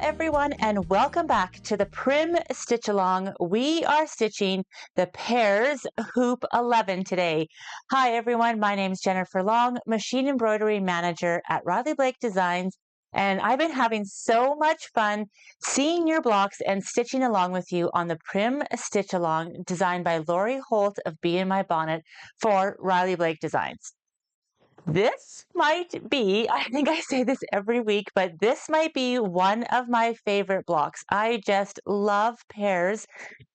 everyone, and welcome back to the Prim Stitch Along. We are stitching the Pears Hoop 11 today. Hi everyone, my name is Jennifer Long, Machine Embroidery Manager at Riley Blake Designs, and I've been having so much fun seeing your blocks and stitching along with you on the Prim Stitch Along designed by Lori Holt of Bee in My Bonnet for Riley Blake Designs. This might be, I think I say this every week, but this might be one of my favorite blocks. I just love pears,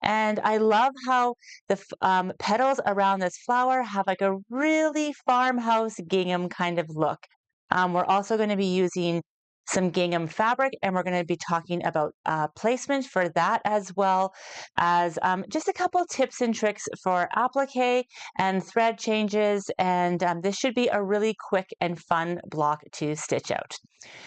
and I love how the petals around this flower have like a really farmhouse gingham kind of look. We're also going to be using some gingham fabric, and we're going to be talking about placement for that, as well as just a couple tips and tricks for applique and thread changes, and this should be a really quick and fun block to stitch out.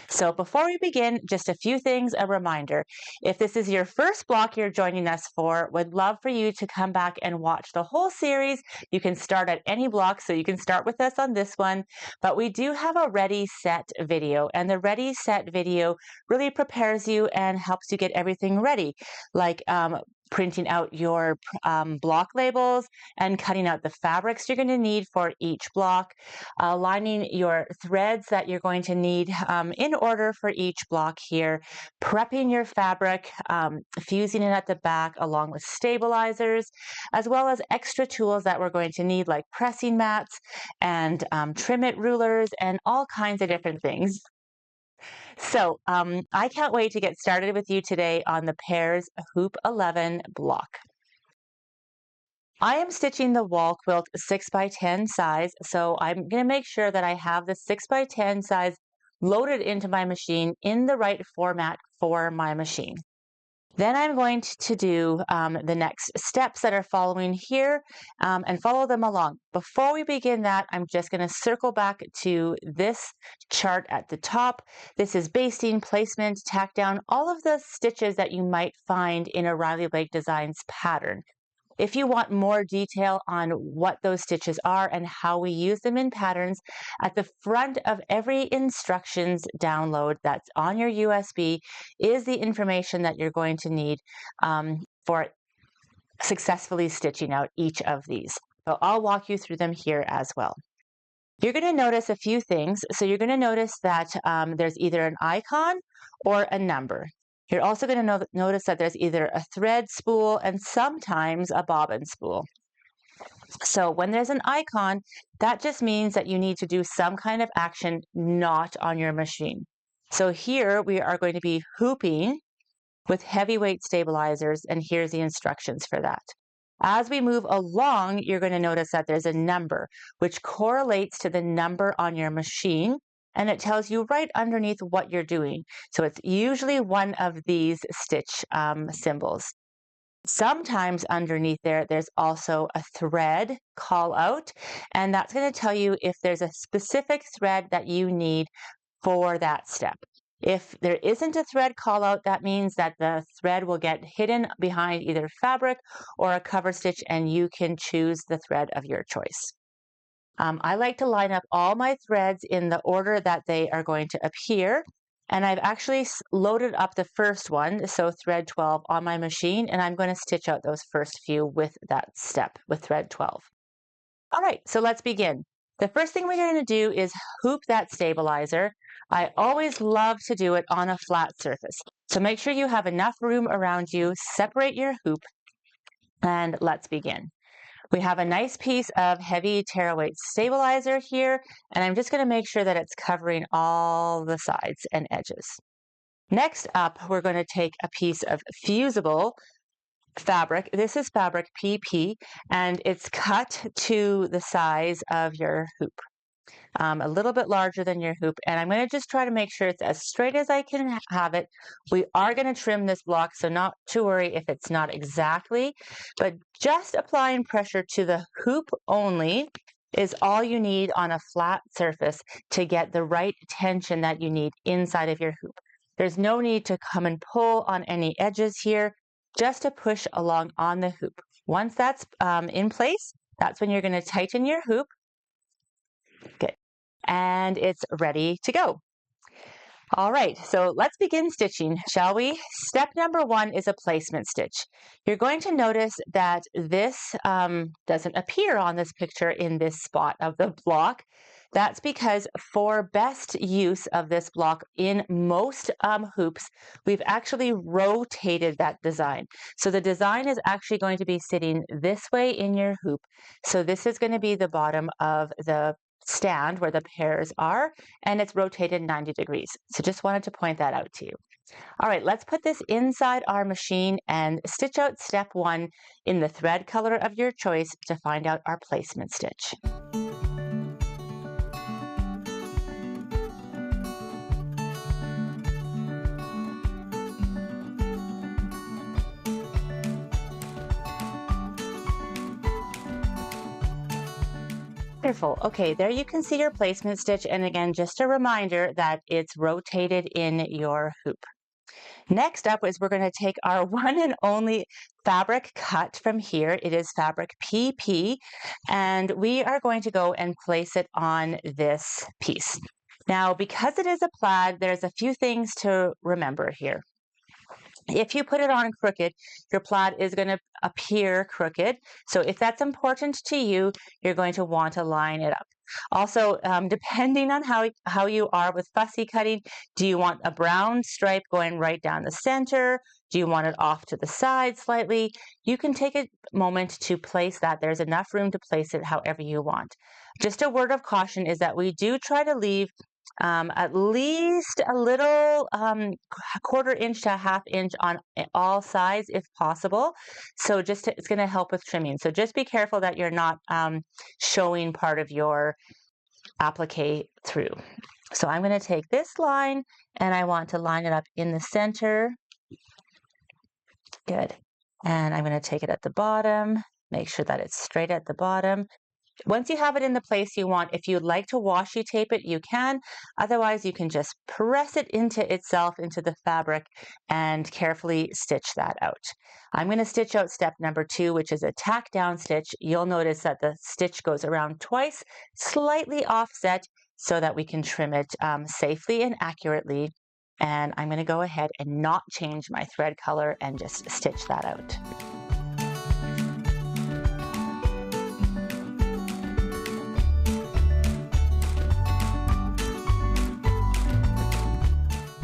So before we begin, just a few things, a reminder. If this is your first block you're joining us for, would love for you to come back and watch the whole series. You can start at any block, so you can start with us on this one, but we do have a ready set video, and the ready set video really prepares you and helps you get everything ready, like printing out your block labels and cutting out the fabrics you're going to need for each block, lining your threads that you're going to need in order for each block here, prepping your fabric, fusing it at the back along with stabilizers, as well as extra tools that we're going to need like pressing mats and trim it rulers and all kinds of different things. So I can't wait to get started with you today on the Pears Hoop 11 block. I am stitching the wall quilt 6x10 size, so I'm going to make sure that I have the 6x10 size loaded into my machine in the right format for my machine. Then I'm going to do the next steps that are following here and follow them along. Before we begin that, I'm just going to circle back to this chart at the top. This is basting, placement, tack down, all of the stitches that you might find in a Riley Blake Designs pattern. If you want more detail on what those stitches are and how we use them in patterns, at the front of every instructions download that's on your USB is the information that you're going to need for successfully stitching out each of these. So I'll walk you through them here as well. You're going to notice a few things. So you're going to notice that there's either an icon or a number. You're also going to notice that there's either a thread spool and sometimes a bobbin spool. So when there's an icon, that just means that you need to do some kind of action not on your machine. So here we are going to be hooping with heavyweight stabilizers, and here's the instructions for that. As we move along, you're going to notice that there's a number which correlates to the number on your machine, and it tells you right underneath what you're doing. So it's usually one of these stitch symbols. Sometimes underneath there's also a thread call out, and that's going to tell you if there's a specific thread that you need for that step. If there isn't a thread call out, that means that the thread will get hidden behind either fabric or a cover stitch, and you can choose the thread of your choice. I like to line up all my threads in the order that they are going to appear, and I've actually loaded up the first one, so thread 12, on my machine, and I'm going to stitch out those first few with that step, with thread 12. All right, so let's begin. The first thing we're going to do is hoop that stabilizer. I always love to do it on a flat surface. So make sure you have enough room around you, separate your hoop, and let's begin. We have a nice piece of heavy tearaway stabilizer here, and I'm just going to make sure that it's covering all the sides and edges. Next up, we're going to take a piece of fusible fabric. This is fabric PP, and it's cut to the size of your hoop. A little bit larger than your hoop, and I'm going to just try to make sure it's as straight as I can have it. We are going to trim this block, so not to worry if it's not exactly, but just applying pressure to the hoop only is all you need on a flat surface to get the right tension that you need inside of your hoop. There's no need to come and pull on any edges here, just to push along on the hoop. Once that's in place, that's when you're going to tighten your hoop. Good. And it's ready to go. All right, so let's begin stitching, shall we? Step number one is a placement stitch. You're going to notice that this doesn't appear on this picture in this spot of the block. That's because for best use of this block in most hoops, we've actually rotated that design. So the design is actually going to be sitting this way in your hoop. So this is going to be the bottom of the stand where the pears are, and it's rotated 90 degrees. So just wanted to point that out to you. All right, let's put this inside our machine and stitch out step one in the thread color of your choice to find out our placement stitch. Wonderful. Okay, there you can see your placement stitch. And again, just a reminder that it's rotated in your hoop. Next up is we're going to take our one and only fabric cut from here. It is fabric PP, and we are going to go and place it on this piece. Now, because it is a plaid, there's a few things to remember here. If you put it on crooked, your plaid is going to appear crooked. So if that's important to you, you're going to want to line it up. Also, depending on how you are with fussy cutting, do you want a brown stripe going right down the center? Do you want it off to the side slightly? You can take a moment to place that. There's enough room to place it however you want. Just a word of caution is that we do try to leave at least a little quarter inch to a half inch on all sides if possible. So it's going to help with trimming. So just be careful that you're not showing part of your applique through. So I'm going to take this line and I want to line it up in the center. Good. And I'm going to take it at the bottom, make sure that it's straight at the bottom. Once you have it in the place you want, if you'd like to washi tape it, you can. Otherwise, you can just press it into itself, into the fabric, and carefully stitch that out. I'm going to stitch out step number two, which is a tack down stitch. You'll notice that the stitch goes around twice, slightly offset, so that we can trim it safely and accurately. And I'm going to go ahead and not change my thread color and just stitch that out.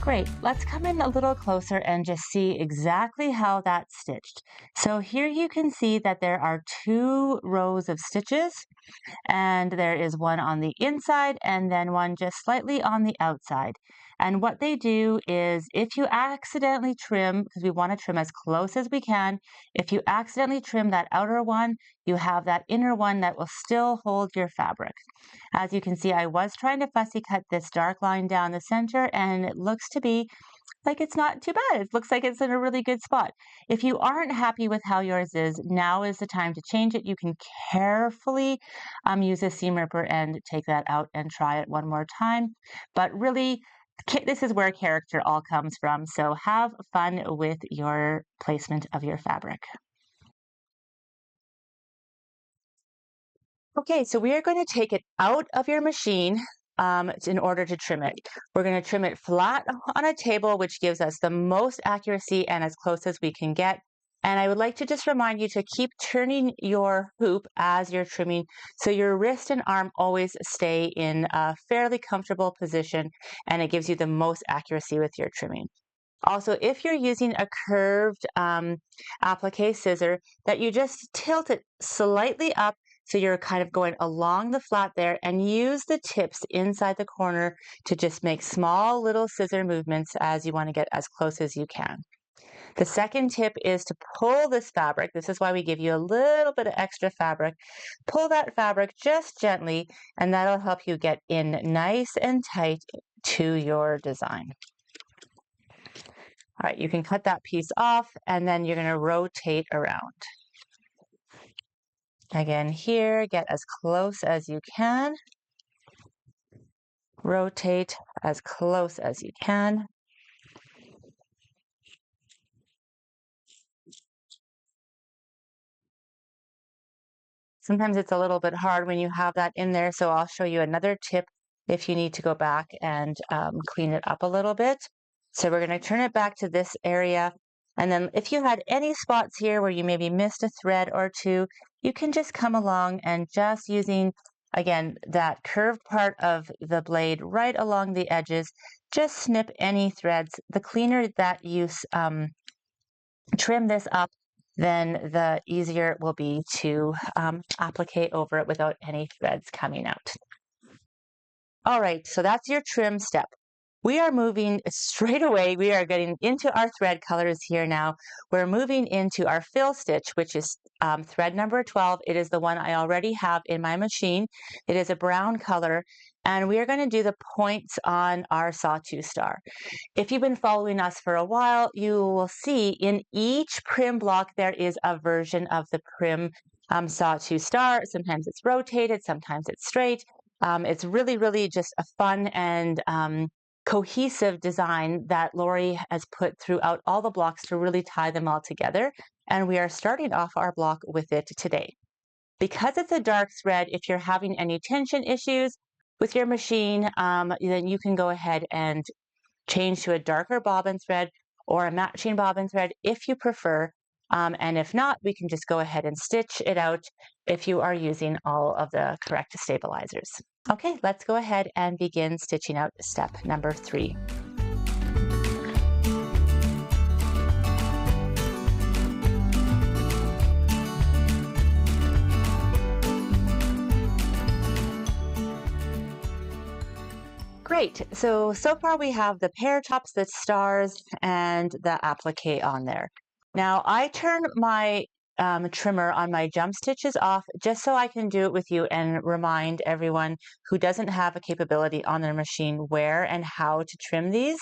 Great, let's come in a little closer and just see exactly how that's stitched. So here you can see that there are two rows of stitches, and there is one on the inside and then one just slightly on the outside. And what they do is if you accidentally trim, because we want to trim as close as we can, if you accidentally trim that outer one, you have that inner one that will still hold your fabric. As you can see, I was trying to fussy cut this dark line down the center, and it looks to be like it's not too bad. It looks like it's in a really good spot. If you aren't happy with how yours is, now is the time to change it. You can carefully use a seam ripper and take that out and try it one more time. But really, this is where character all comes from. So have fun with your placement of your fabric. Okay, so we are going to take it out of your machine in order to trim it. We're going to trim it flat on a table, which gives us the most accuracy and as close as we can get. And I would like to just remind you to keep turning your hoop as you're trimming so your wrist and arm always stay in a fairly comfortable position, and it gives you the most accuracy with your trimming. Also, if you're using a curved applique scissor, that you just tilt it slightly up so you're kind of going along the flat there, and use the tips inside the corner to just make small little scissor movements as you want to get as close as you can. The second tip is to pull this fabric. This is why we give you a little bit of extra fabric. Pull that fabric just gently, and that'll help you get in nice and tight to your design. All right, you can cut that piece off, and then you're going to rotate around. Again, here, get as close as you can. Rotate as close as you can. Sometimes it's a little bit hard when you have that in there, so I'll show you another tip if you need to go back and clean it up a little bit. So we're going to turn it back to this area. And then if you had any spots here where you maybe missed a thread or two, you can just come along and just using, again, that curved part of the blade right along the edges, just snip any threads. The cleaner that you trim this up, then the easier it will be to applique over it without any threads coming out. All right, so that's your trim step. We are moving straight away. We are getting into our thread colors here now. We're moving into our fill stitch, which is thread number 12. It is the one I already have in my machine. It is a brown color, and we are going to do the points on our sawtooth star. If you've been following us for a while, you will see in each Prim block there is a version of the Prim sawtooth star. Sometimes it's rotated, sometimes it's straight. It's really, really just a fun and cohesive design that Lori has put throughout all the blocks to really tie them all together. And we are starting off our block with it today. Because it's a dark thread, if you're having any tension issues with your machine, then you can go ahead and change to a darker bobbin thread or a matching bobbin thread if you prefer. And if not, we can just go ahead and stitch it out if you are using all of the correct stabilizers. Okay, let's go ahead and begin stitching out step number 3. Great, so far we have the pear tops, the stars, and the applique on there. Now I turn my trimmer on my jump stitches off just so I can do it with you and remind everyone who doesn't have a capability on their machine where and how to trim these.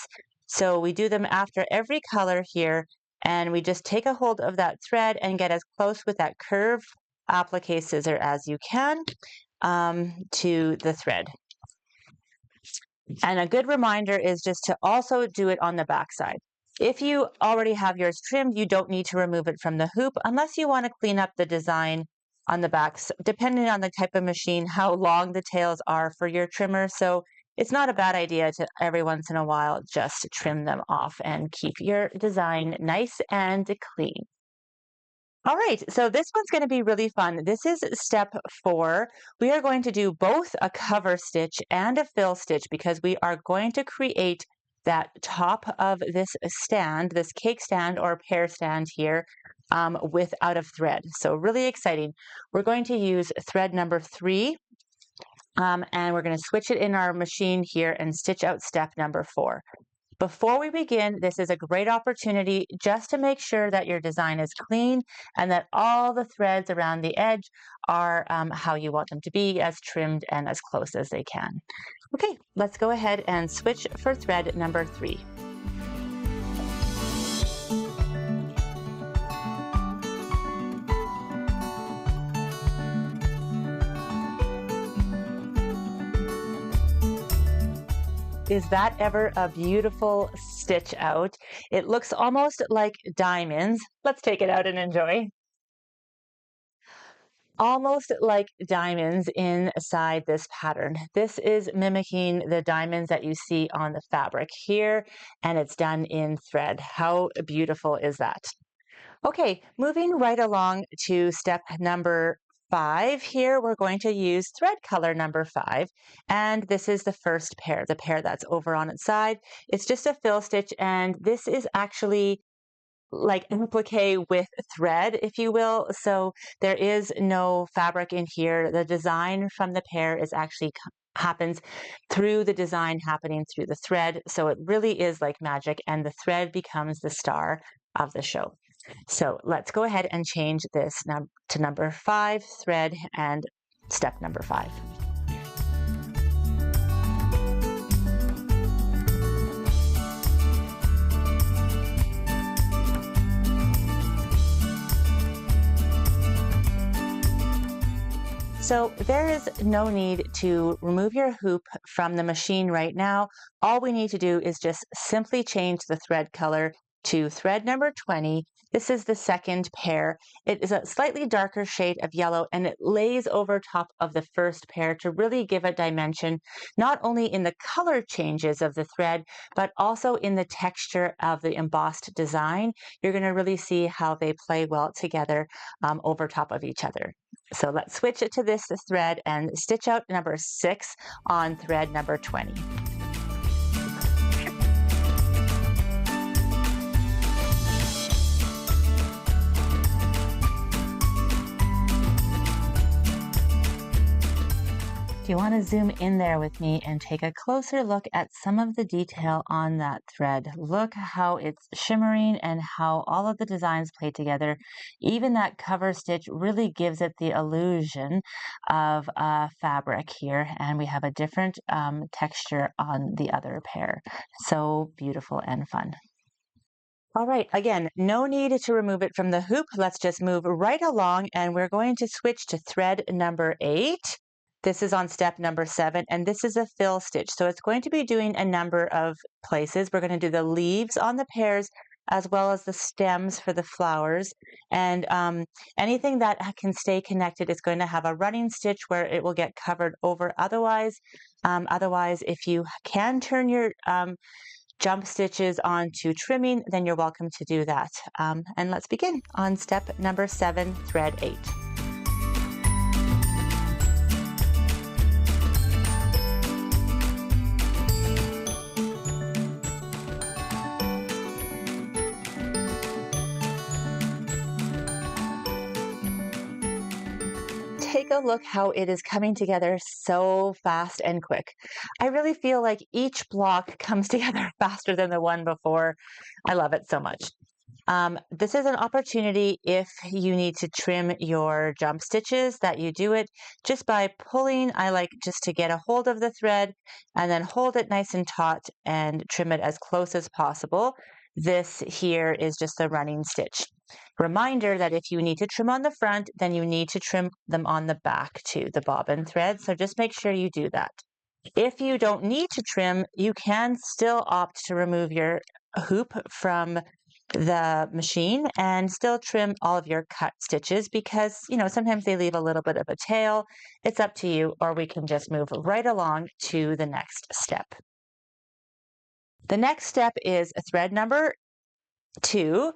So we do them after every color here, and we just take a hold of that thread and get as close with that curved applique scissor as you can to the thread. And a good reminder is just to also do it on the back side. If you already have yours trimmed, you don't need to remove it from the hoop unless you want to clean up the design on the back, depending on the type of machine, how long the tails are for your trimmer. So it's not a bad idea to every once in a while just trim them off and keep your design nice and clean. All right, so this one's going to be really fun. This is step 4. We are going to do both a cover stitch and a fill stitch because we are going to create that top of this stand, this cake stand or pear stand here out of thread. So really exciting. We're going to use thread number 3 and we're going to switch it in our machine here and stitch out step number 4. Before we begin, this is a great opportunity just to make sure that your design is clean and that all the threads around the edge are how you want them to be, as trimmed and as close as they can. Okay, let's go ahead and switch for thread number 3. Is that ever a beautiful stitch out? It looks almost like diamonds. Let's take it out and enjoy. Almost like diamonds inside this pattern. This is mimicking the diamonds that you see on the fabric here, and it's done in thread. How beautiful is that? Okay, moving right along to step number 5 here, we're going to use thread color number 5, and this is the first pair, the pair that's over on its side. It's just a fill stitch, and this is actually like applique with thread, if you will. So there is no fabric in here. The design from the pear is actually happens through the design happening through the thread. So it really is like magic, and the thread becomes the star of the show. So let's go ahead and change this to number 5 thread and step number 5. So there is no need to remove your hoop from the machine right now. All we need to do is just simply change the thread color to thread number 20. This is the second pair. It is a slightly darker shade of yellow, and it lays over top of the first pair to really give it dimension, not only in the color changes of the thread, but also in the texture of the embossed design. You're going to really see how they play well together over top of each other. So let's switch it to this thread and stitch out number 6 on thread number 20. If you want to zoom in there with me and take a closer look at some of the detail on that thread. Look how it's shimmering and how all of the designs play together. Even that cover stitch really gives it the illusion of fabric here, and we have a different texture on the other pair. So beautiful and fun. All right, again, no need to remove it from the hoop. Let's just move right along, and we're going to switch to thread number 8. This is on step number 7, and this is a fill stitch. So it's going to be doing a number of places. We're going to do the leaves on the pears as well as the stems for the flowers. And anything that can stay connected is going to have a running stitch where it will get covered over. Otherwise, if you can turn your jump stitches onto trimming, then you're welcome to do that. And let's begin on step number 7, thread 8. Take a look how it is coming together so fast and quick. I really feel like each block comes together faster than the one before. I love it so much. This is an opportunity if you need to trim your jump stitches that you do it just by pulling. I like just to get a hold of the thread and then hold it nice and taut and trim it as close as possible. This here is just a running stitch. Reminder that if you need to trim on the front, then you need to trim them on the back too, the bobbin thread. So just make sure you do that. If you don't need to trim, you can still opt to remove your hoop from the machine and still trim all of your cut stitches because, sometimes they leave a little bit of a tail. It's up to you, or we can just move right along to the next step. The next step is thread number 2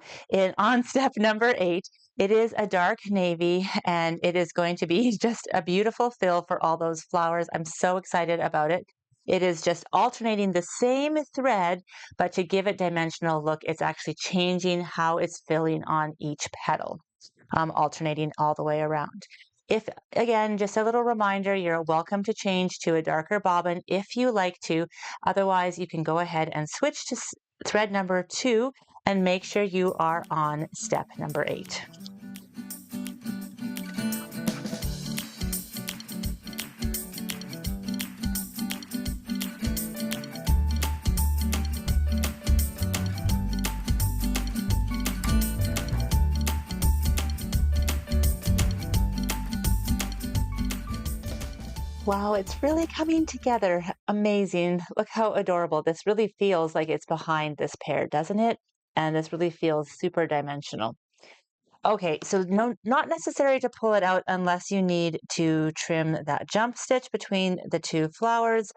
on step number 8. It is a dark navy, and it is going to be just a beautiful fill for all those flowers. I'm so excited about it. It is just alternating the same thread, but to give it dimensional look, it's actually changing how it's filling on each petal, alternating all the way around. If, again, just a little reminder, you're welcome to change to a darker bobbin if you like to. Otherwise, you can go ahead and switch to thread number 2 and make sure you are on step number 8. Wow, it's really coming together. Amazing. Look how adorable. This really feels like it's behind this pair, doesn't it? And this really feels super dimensional. Okay, so no, not necessary to pull it out unless you need to trim that jump stitch between the two flowers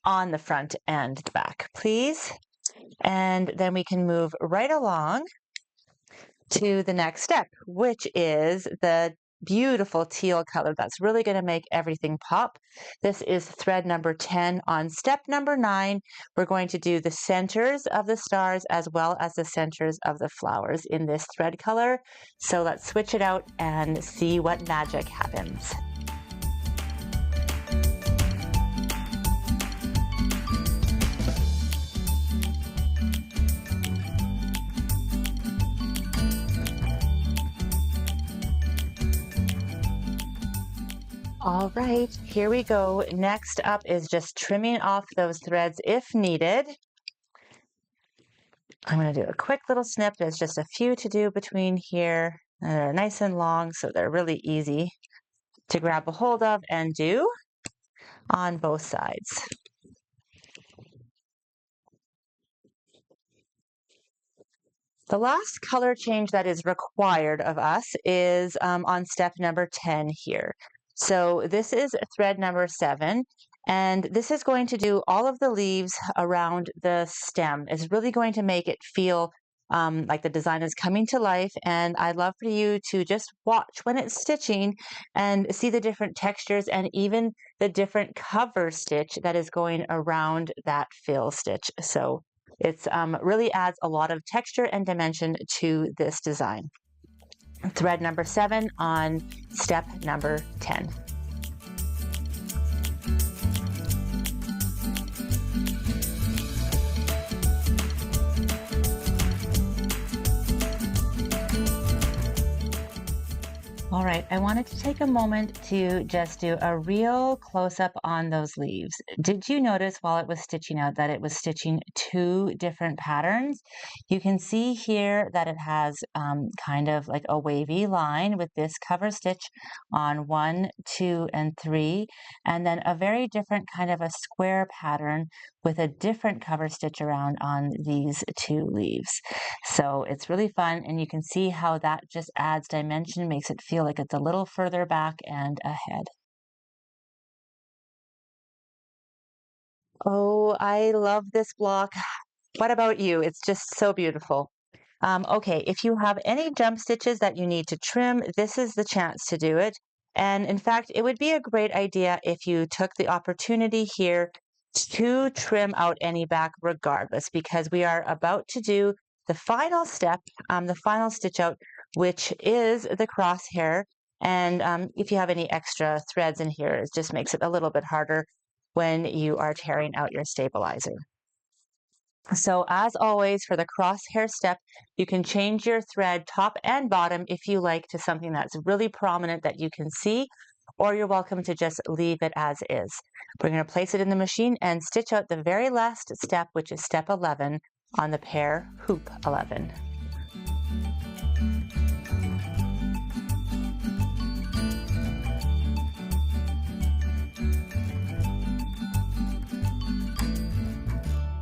on the front and the back, please. And then we can move right along to the next step, which is the beautiful teal color that's really going to make everything pop. This is thread number 10. On step number 9, we're going to do the centers of the stars as well as the centers of the flowers in this thread color. So let's switch it out and see what magic happens. All right, here we go. Next up is just trimming off those threads if needed. I'm going to do a quick little snip. There's just a few to do between here. And they're nice and long, so they're really easy to grab a hold of and do on both sides. The last color change that is required of us is on step number 10 here. So this is thread number 7, and this is going to do all of the leaves around the stem. It's really going to make it feel like the design is coming to life, and I'd love for you to just watch when it's stitching and see the different textures and even the different cover stitch that is going around that fill stitch. So it's really adds a lot of texture and dimension to this design. Thread number 7 on step number 10. All right, I wanted to take a moment to just do a real close-up on those leaves. Did you notice while it was stitching out that it was stitching 2 different patterns? You can see here that it has kind of like a wavy line with this cover stitch on 1, 2, and 3, and then a very different kind of a square pattern with a different cover stitch around on these 2 leaves. So it's really fun, and you can see how that just adds dimension, makes it feel like it's a little further back and ahead. Oh, I love this block. What about you? It's just so beautiful. Okay, if you have any jump stitches that you need to trim, this is the chance to do it. And in fact, it would be a great idea if you took the opportunity here to trim out any back regardless, because we are about to do the final step, the final stitch out, which is the crosshair. And if you have any extra threads in here, it just makes it a little bit harder when you are tearing out your stabilizer. So as always, for the crosshair step, you can change your thread top and bottom if you like to something that's really prominent that you can see, or you're welcome to just leave it as is. We're going to place it in the machine and stitch out the very last step, which is step 11 on the pear hoop 11.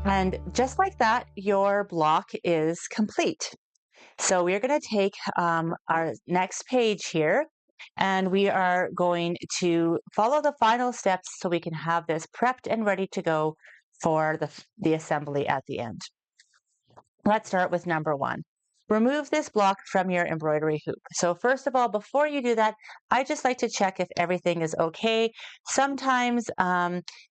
And just like that, your block is complete. So we're going to take our next page here, and we are going to follow the final steps so we can have this prepped and ready to go for the assembly at the end. Let's start with number 1. Remove this block from your embroidery hoop. So first of all, before you do that, I just like to check if everything is okay. Sometimes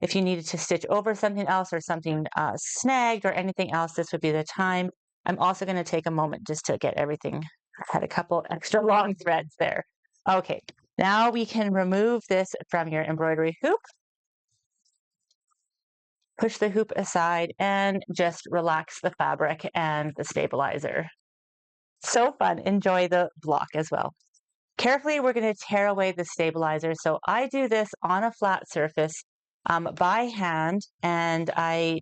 if you needed to stitch over something else or something snagged or anything else, this would be the time. I'm also going to take a moment just to get everything. I had a couple extra long threads there. Okay, now we can remove this from your embroidery hoop. Push the hoop aside and just relax the fabric and the stabilizer. So fun. Enjoy the block as well. Carefully, we're going to tear away the stabilizer. So I do this on a flat surface by hand, and I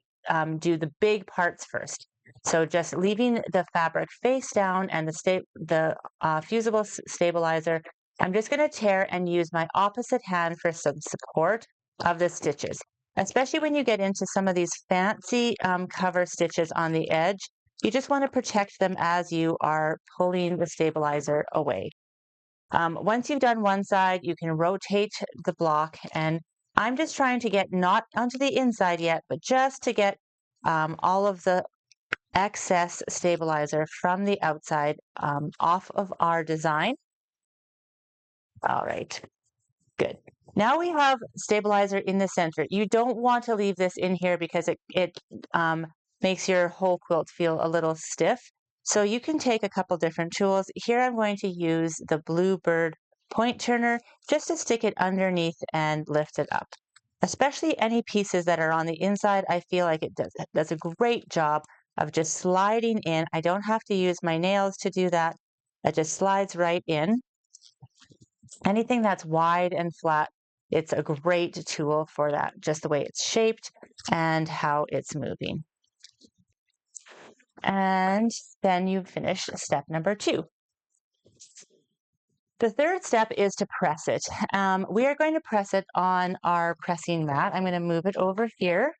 do the big parts first. So just leaving the fabric face down and the fusible stabilizer, I'm just going to tear and use my opposite hand for some support of the stitches. Especially when you get into some of these fancy cover stitches on the edge, you just want to protect them as you are pulling the stabilizer away. Once you've done one side, you can rotate the block, and I'm just trying to get not onto the inside yet, but just to get all of the excess stabilizer from the outside off of our design. All right, good. Now we have stabilizer in the center. You don't want to leave this in here because it makes your whole quilt feel a little stiff. So you can take a couple different tools. Here I'm going to use the Bluebird point turner just to stick it underneath and lift it up. Especially any pieces that are on the inside, I feel like it does a great job of just sliding in. I don't have to use my nails to do that. It just slides right in. Anything that's wide and flat, it's a great tool for that, just the way it's shaped and how it's moving. And then you finish step number 2. The third step is to press it. We are going to press it on our pressing mat. I'm going to move it over here.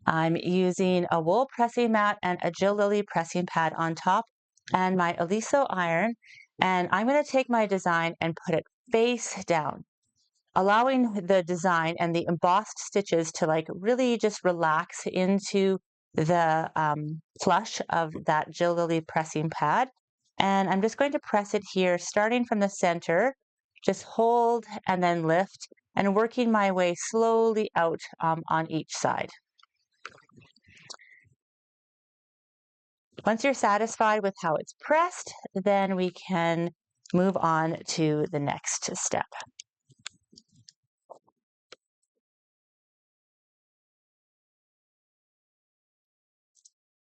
I'm using a wool pressing mat and a Jill Lily pressing pad on top and my Aliso iron. And I'm going to take my design and put it face down, allowing the design and the embossed stitches to like really just relax into the flush of that Jill Lily pressing pad. And I'm just going to press it here, starting from the center, just hold and then lift, and working my way slowly out on each side. Once you're satisfied with how it's pressed, then we can move on to the next step.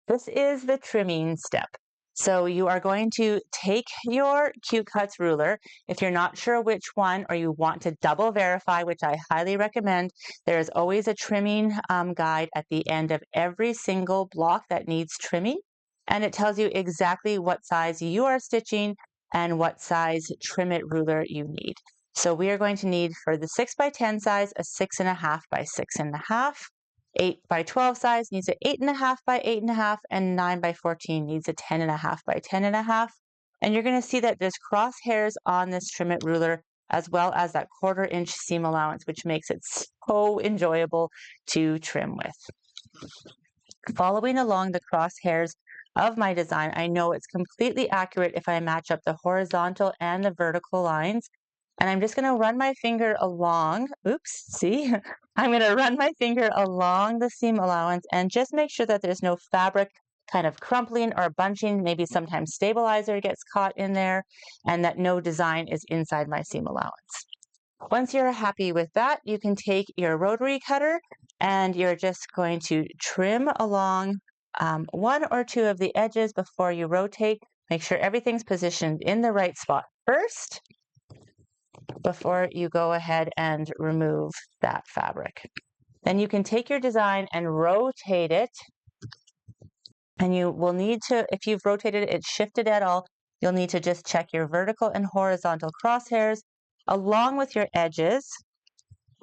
This is the trimming step. So you are going to take your Q Cuts ruler. If you're not sure which one, or you want to double verify, which I highly recommend, there is always a trimming guide at the end of every single block that needs trimming. And it tells you exactly what size you are stitching and what size trim it ruler you need. So we are going to need, for the 6x10 size, a 6.5 by 6.5. 8 by 12 size needs an 8.5 by 8.5, and 9 by 14 needs a 10.5 by 10.5. And you're going to see that there's crosshairs on this trim it ruler, as well as that 1/4 inch seam allowance, which makes it so enjoyable to trim with. Following along the crosshairs of my design, I know it's completely accurate if I match up the horizontal and the vertical lines. And I'm just going to run my finger along, oops, see? I'm going to run my finger along the seam allowance and just make sure that there's no fabric kind of crumpling or bunching. Maybe sometimes stabilizer gets caught in there, and that no design is inside my seam allowance. Once you're happy with that, you can take your rotary cutter and you're just going to trim along one or two of the edges before you rotate. Make sure everything's positioned in the right spot first before you go ahead and remove that fabric. Then you can take your design and rotate it. And you will need to, if you've rotated it, shifted at all, you'll need to just check your vertical and horizontal crosshairs along with your edges,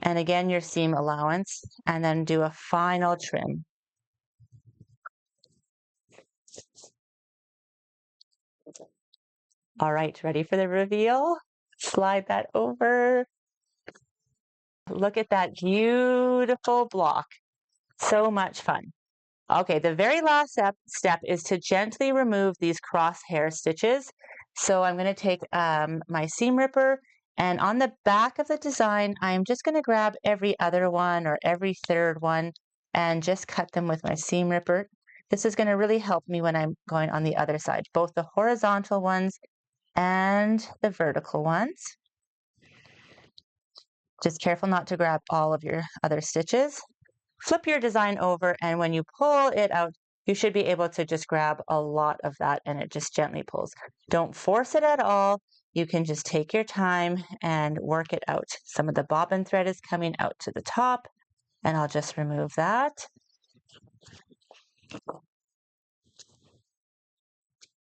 and again your seam allowance, and then do a final trim. All right, ready for the reveal? Slide that over. Look at that beautiful block. So much fun. Okay, the very last step is to gently remove these crosshair stitches. So I'm going to take my seam ripper, and on the back of the design, I'm just going to grab every other one or every third one and just cut them with my seam ripper. This is going to really help me when I'm going on the other side, both the horizontal ones and the vertical ones. Just careful not to grab all of your other stitches. Flip your design over, and when you pull it out, you should be able to just grab a lot of that, and it just gently pulls. Don't force it at all. You can just take your time and work it out. Some of the bobbin thread is coming out to the top, and I'll just remove that.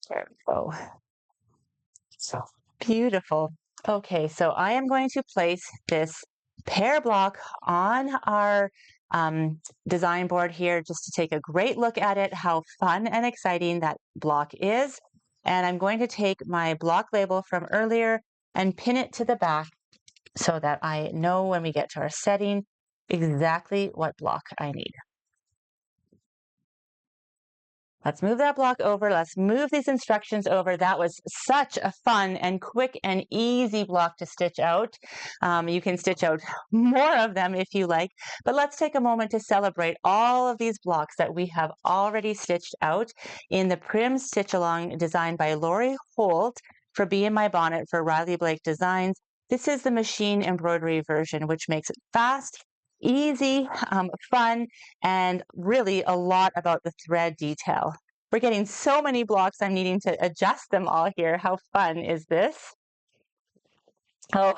There we go. So beautiful. Okay, so I am going to place this pear block on our design board here just to take a great look at it, how fun and exciting that block is. And I'm going to take my block label from earlier and pin it to the back so that I know when we get to our setting exactly what block I need. Let's move that block over. Let's move these instructions over. That was such a fun and quick and easy block to stitch out. You can stitch out more of them if you like, but let's take a moment to celebrate all of these blocks that we have already stitched out in the Prim Stitch Along designed by Lori Holt for Be in My Bonnet for Riley Blake Designs. This is the machine embroidery version, which makes it fast, easy, fun, and really a lot about the thread detail. We're getting so many blocks, I'm needing to adjust them all here. How fun is this? Oh,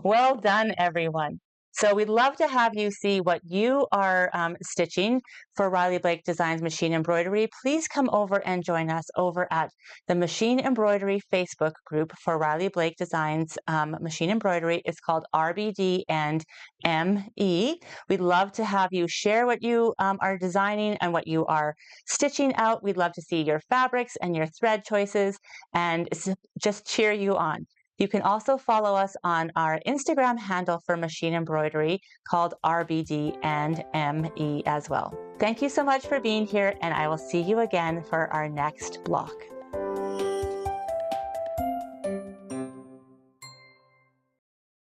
well done, everyone. So we'd love to have you see what you are stitching for Riley Blake Designs Machine Embroidery. Please come over and join us over at the Machine Embroidery Facebook group for Riley Blake Designs Machine Embroidery. It's called RBD and M.E. We'd love to have you share what you are designing and what you are stitching out. We'd love to see your fabrics and your thread choices and just cheer you on. You can also follow us on our Instagram handle for machine embroidery called RBD and M.E as well. Thank you so much for being here, and I will see you again for our next block.